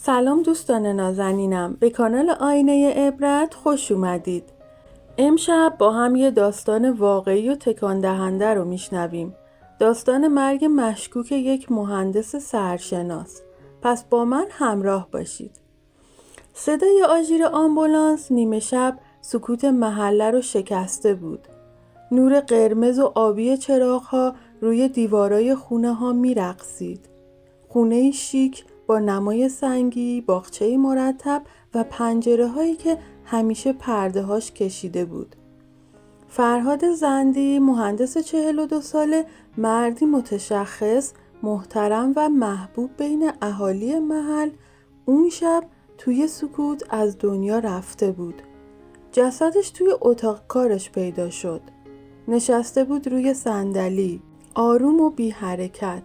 سلام دوستان نازنینم، به کانال آینه عبرت خوش اومدید. امشب با هم یه داستان واقعی و تکان دهنده رو میشنویم. داستان مرگ مشکوک یک مهندس سرشناس. پس با من همراه باشید. صدای آژیر آمبولانس نیمه شب سکوت محله رو شکسته بود. نور قرمز و آبی چراغ‌ها روی دیوارای خونه ها می‌رقصید. خونه‌ای شیک با نمای سنگی، باغچه‌ای مرتب و پنجره‌هایی که همیشه پرده‌هاش کشیده بود. فرهاد زندی، مهندس 42 ساله، مردی متشخص، محترم و محبوب بین اهالی محل، اون شب توی سکوت از دنیا رفته بود. جسدش توی اتاق کارش پیدا شد. نشسته بود روی صندلی، آروم و بی حرکت.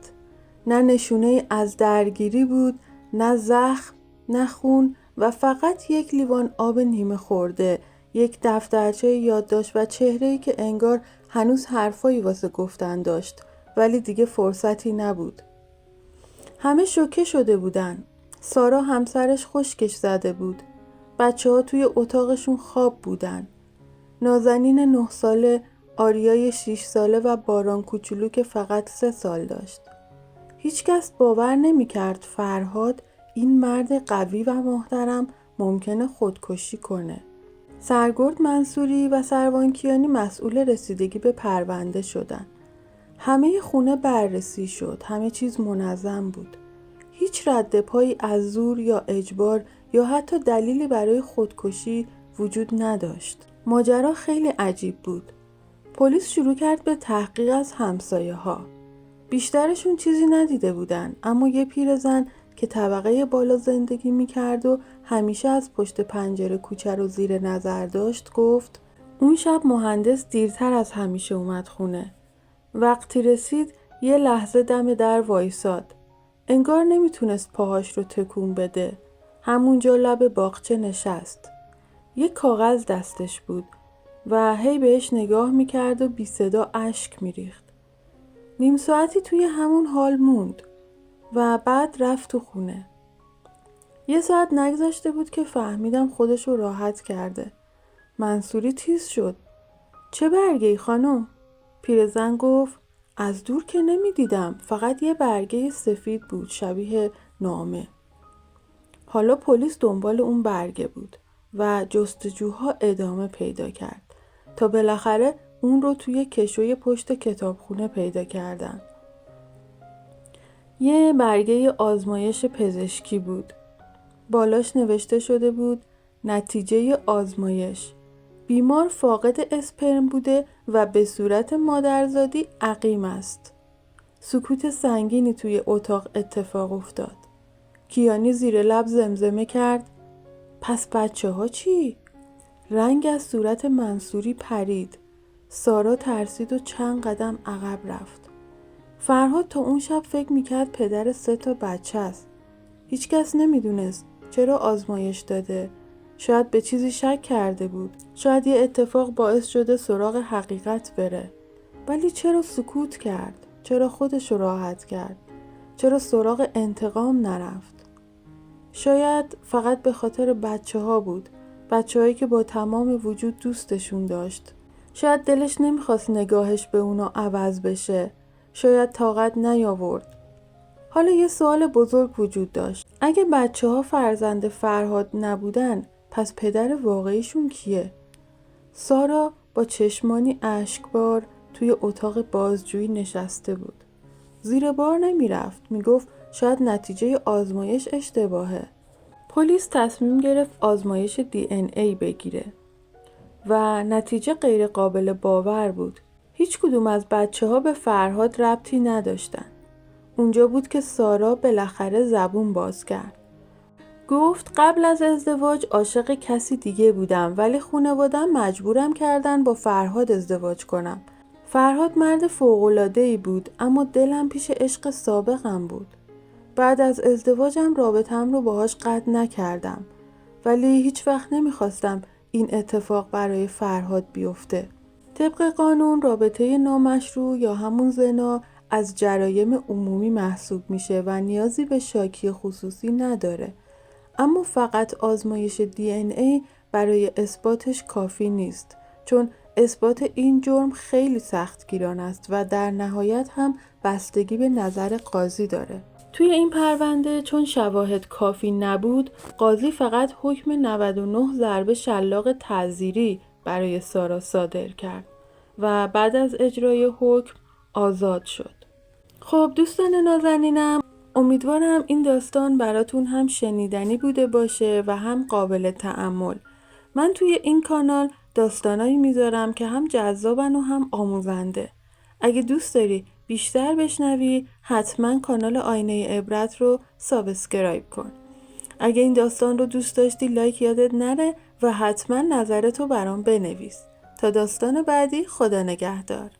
نه نشونه از درگیری بود، نه زخم، نه خون و فقط یک لیوان آب نیمه خورده، یک دفترچه یادداشت و چهره‌ای که انگار هنوز حرفایی واسه گفتن داشت، ولی دیگه فرصتی نبود. همه شوکه شده بودن. سارا همسرش خشکش زده بود. بچه‌ها توی اتاقشون خواب بودن. نازنین 9 ساله، آریای 6 ساله و باران کوچولو که فقط 3 سال داشت. هیچ کس باور نمی کرد فرهاد، این مرد قوی و محترم، ممکنه خودکشی کنه. سرگرد منصوری و سروانکیانی مسئول رسیدگی به پرونده شدن. همه خونه بررسی شد، همه چیز منظم بود. هیچ رد پایی از زور یا اجبار یا حتی دلیلی برای خودکشی وجود نداشت. ماجرا خیلی عجیب بود. پلیس شروع کرد به تحقیق از همسایه‌ها. بیشترشون چیزی ندیده بودن، اما یه پیرزن که طبقه بالا زندگی میکرد و همیشه از پشت پنجره کوچه رو زیر نظر داشت گفت اون شب مهندس دیرتر از همیشه اومد خونه. وقتی رسید یه لحظه دم در وایساد. انگار نمیتونست پاهاش رو تکون بده. همونجا لب باغچه نشست. یه کاغذ دستش بود و هی بهش نگاه میکرد و بی صدا اشک میریخت. نیم ساعتی توی همون حال موند و بعد رفت تو خونه. 1 ساعت نگذشته بود که فهمیدم خودش رو راحت کرده. منصوری تیز شد. چه برگه‌ای خانم؟ پیرزن گفت از دور که نمیدیدم، فقط یه برگه سفید بود شبیه نامه. حالا پلیس دنبال اون برگه بود و جستجوها ادامه پیدا کرد تا بالاخره اون رو توی کشوی پشت کتابخونه پیدا کردن. یه برگه آزمایش پزشکی بود. بالاش نوشته شده بود نتیجه آزمایش. بیمار فاقد اسپرم بوده و به صورت مادرزادی عقیم است. سکوت سنگینی توی اتاق اتفاق افتاد. کیانی زیر لب زمزمه کرد پس بچه ها چی؟ رنگ از صورت منصوری پرید. سارا ترسید و چند قدم عقب رفت. فرهاد تا اون شب فکر میکرد پدر 3 تا بچه است. هیچ کس نمیدونست چرا آزمایش داده. شاید به چیزی شک کرده بود. شاید یه اتفاق باعث شده سراغ حقیقت بره. ولی چرا سکوت کرد؟ چرا خودشو راحت کرد؟ چرا سراغ انتقام نرفت؟ شاید فقط به خاطر بچه ها بود. بچه هایی که با تمام وجود دوستشون داشت. شاید دلش نمیخواست نگاهش به اونا عوض بشه. شاید طاقت نیاورد. حالا یه سوال بزرگ وجود داشت. اگه بچه ها فرزند فرهاد نبودن، پس پدر واقعیشون کیه؟ سارا با چشمانی اشکبار توی اتاق بازجویی نشسته بود. زیر بار نمی رفت. می گفت شاید نتیجه آزمایش اشتباهه. پلیس تصمیم گرفت آزمایش DNA بگیره و نتیجه غیر قابل باور بود. هیچ کدوم از بچه ها به فرهاد ربطی نداشتن. اونجا بود که سارا بالاخره زبون باز کرد. گفت قبل از ازدواج عاشق کسی دیگه بودم، ولی خانواده‌ام مجبورم کردن با فرهاد ازدواج کنم. فرهاد مرد فوق‌العاده‌ای بود، اما دلم پیش عشق سابقم بود. بعد از ازدواجم رابطه‌ام رو باهاش قطع نکردم، ولی هیچ وقت نمیخواستم این اتفاق برای فرهاد بیفته. طبق قانون رابطه نامشروع یا همون زنا از جرایم عمومی محسوب میشه و نیازی به شاکی خصوصی نداره. اما فقط آزمایش DNA برای اثباتش کافی نیست، چون اثبات این جرم خیلی سختگیران است و در نهایت هم بستگی به نظر قاضی داره. توی این پرونده چون شواهد کافی نبود، قاضی فقط حکم 99 ضربه شلاق تعزیری برای سارا صادر کرد و بعد از اجرای حکم آزاد شد. خب دوستان نازنینم، امیدوارم این داستان براتون هم شنیدنی بوده باشه و هم قابل تأمل. من توی این کانال داستانایی میذارم که هم جذابن و هم آموزنده. اگه دوست داری بیشتر بشنوی، حتما کانال آینه عبرت رو سابسکرایب کن. اگه این داستان رو دوست داشتی لایک یادت نره و حتما نظرتو برام بنویس. تا داستان بعدی، خدا نگهدار.